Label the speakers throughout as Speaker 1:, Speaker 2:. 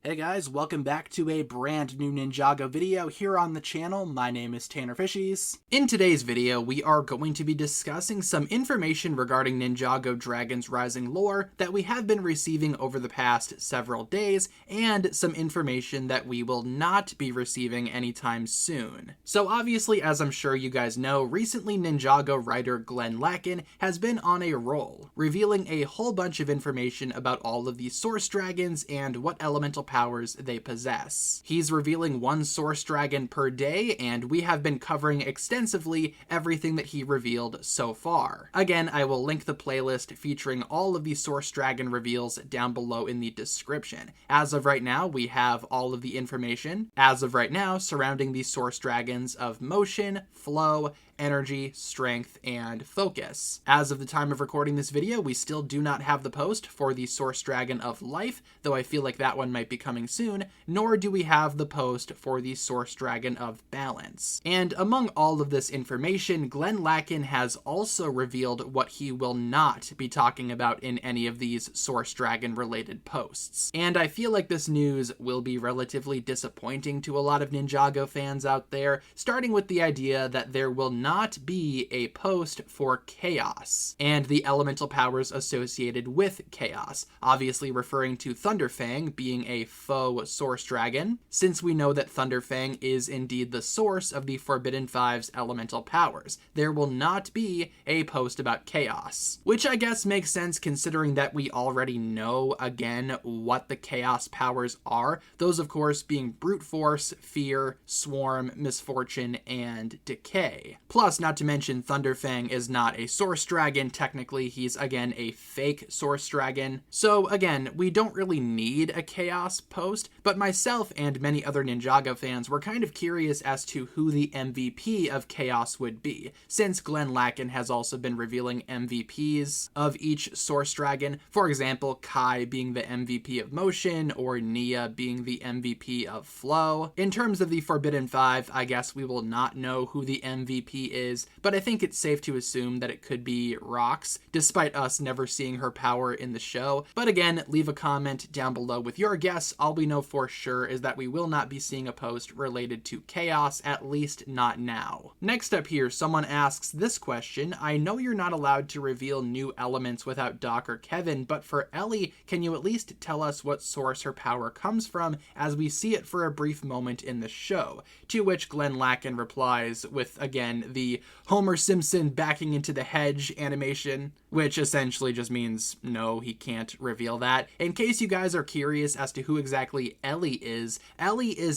Speaker 1: Hey guys, welcome back to a brand new Ninjago video here on the channel. My name is TannerFishies. In today's video, we are going to be discussing some information regarding Ninjago Dragon's Rising lore that we have been receiving over the past several days, and some information that we will not be receiving anytime soon. So obviously, as I'm sure you guys know, recently Ninjago writer Glenn Lacken has been on a roll, revealing a whole bunch of information about all of these source dragons and what elemental powers they possess. He's revealing one source dragon per day, and we have been covering extensively everything that he revealed so far. Again, I will link the playlist featuring all of the source dragon reveals down below in the description. As of right now, we have all of the information, as of right now, surrounding the source dragons of motion, flow, energy, strength, and focus. As of the time of recording this video, we still do not have the post for the source dragon of life, though I feel like that one might be coming soon, nor do we have the post for the source dragon of balance. And among all of this information, Glenn Lacken has also revealed what he will not be talking about in any of these source dragon related posts. And I feel like this news will be relatively disappointing to a lot of Ninjago fans out there, starting with the idea that there will not be a post for chaos and the elemental powers associated with chaos, obviously referring to Thunderfang being a faux source dragon, since we know that Thunderfang is indeed the source of the Forbidden Five's elemental powers. There will not be a post about chaos, which I guess makes sense considering that we already know, again, what the chaos powers are, those of course being brute force, fear, swarm, misfortune, and decay. Plus, not to mention, Thunderfang is not a source dragon. Technically, he's, again, a fake source dragon. So, again, we don't really need a chaos post, but myself and many other Ninjago fans were kind of curious as to who the MVP of chaos would be, since Glenn Lacken has also been revealing MVPs of each source dragon. For example, Kai being the MVP of motion, or Nia being the MVP of flow. In terms of the Forbidden Five, I guess we will not know who the MVP is, but I think it's safe to assume that it could be Rox, despite us never seeing her power in the show. But again, leave a comment down below with your guess. All we know for sure is that we will not be seeing a post related to chaos, at least not now. Next up here, someone asks this question: I know you're not allowed to reveal new elements without Doc or Kevin, but for Ellie, can you at least tell us what source her power comes from, as we see it for a brief moment in the show? To which Glenn Lacken replies with, again, the Homer Simpson backing into the hedge animation, which essentially just means no, he can't reveal that. In case you guys are curious as to who exactly Ellie is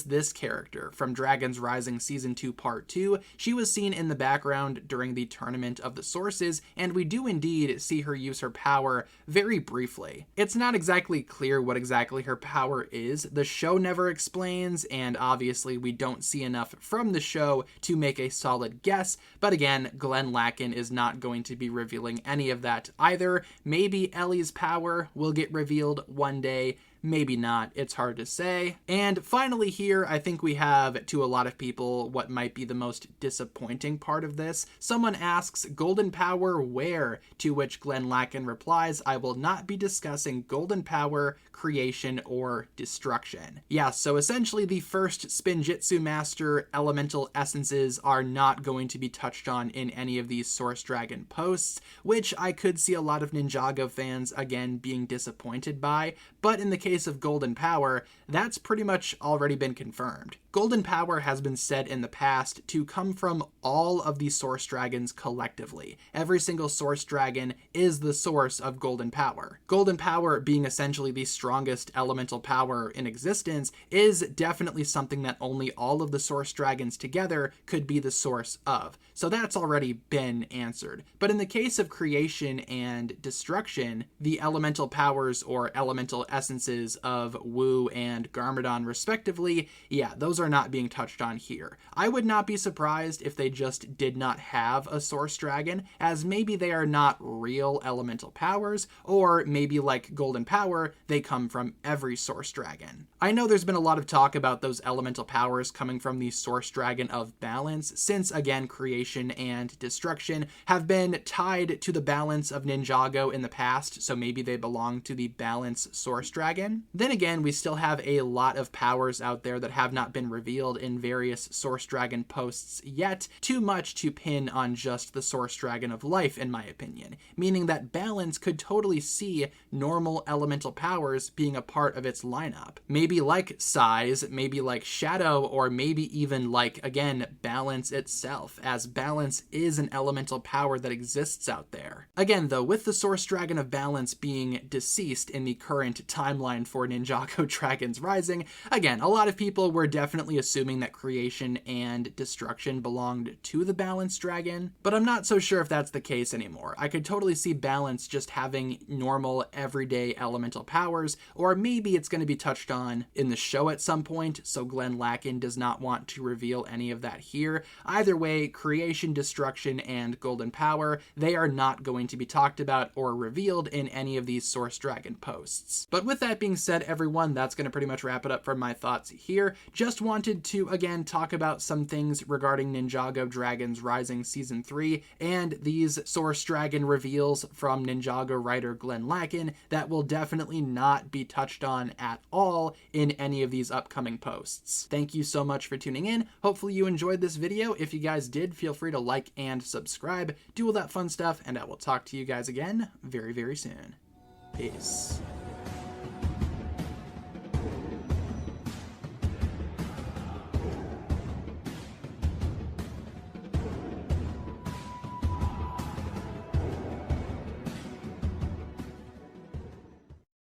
Speaker 1: this character from Dragon's Rising Season 2 Part 2. She was seen in the background during the Tournament of the Sources, and we do indeed see her use her power very briefly. It's not exactly clear what exactly her power is. The show never explains, and obviously we don't see enough from the show to make a solid guess, but again, Glenn Lacken is not going to be revealing any of that either. Maybe Ellie's power will get revealed one day, maybe not, it's hard to say. And finally here, I think we have, to a lot of people, what might be the most disappointing part of this. Someone asks, golden power where? To which Glenn Lacken replies, I will not be discussing golden power, creation, or destruction. Yeah, so essentially the first Spinjitzu master elemental essences are not going to be touched on in any of these source dragon posts, which I could see a lot of Ninjago fans, again, being disappointed by, but in the case of golden power, that's pretty much already been confirmed. Golden power has been said in the past to come from all of the source dragons collectively. Every single source dragon is the source of golden power. Golden power, being essentially the strongest elemental power in existence, is definitely something that only all of the source dragons together could be the source of. So that's already been answered. But in the case of creation and destruction, the elemental powers or elemental essences of Wu and Garmadon respectively, yeah, those are not being touched on here. I would not be surprised if they just did not have a source dragon, as maybe they are not real elemental powers, or maybe like golden power, they come from every source dragon. I know there's been a lot of talk about those elemental powers coming from the source dragon of balance, since again creation and destruction have been tied to the balance of Ninjago in the past, so maybe they belong to the balance source dragon. Dragon. Then again, we still have a lot of powers out there that have not been revealed in various Source Dragon posts yet, too much to pin on just the Source Dragon of Life in my opinion, meaning that Balance could totally see normal elemental powers being a part of its lineup. Maybe like Size, maybe like Shadow, or maybe even like, again, Balance itself, as Balance is an elemental power that exists out there. Again though, with the Source Dragon of Balance being deceased in the current timeline for Ninjago Dragons Rising, again, a lot of people were definitely assuming that creation and destruction belonged to the Balance Dragon, but I'm not so sure if that's the case anymore. I could totally see Balance just having normal, everyday elemental powers, or maybe it's going to be touched on in the show at some point, so Glenn Lacken does not want to reveal any of that here. Either way, creation, destruction, and golden power, they are not going to be talked about or revealed in any of these Source Dragon posts. But with that being said, everyone, that's going to pretty much wrap it up for my thoughts here. Just wanted to, again, talk about some things regarding Ninjago Dragons Rising Season 3 and these Source Dragon reveals from Ninjago writer Glenn Lacken that will definitely not be touched on at all in any of these upcoming posts. Thank you so much for tuning in. Hopefully you enjoyed this video. If you guys did, feel free to like and subscribe, do all that fun stuff, and I will talk to you guys again very, very soon. Peace.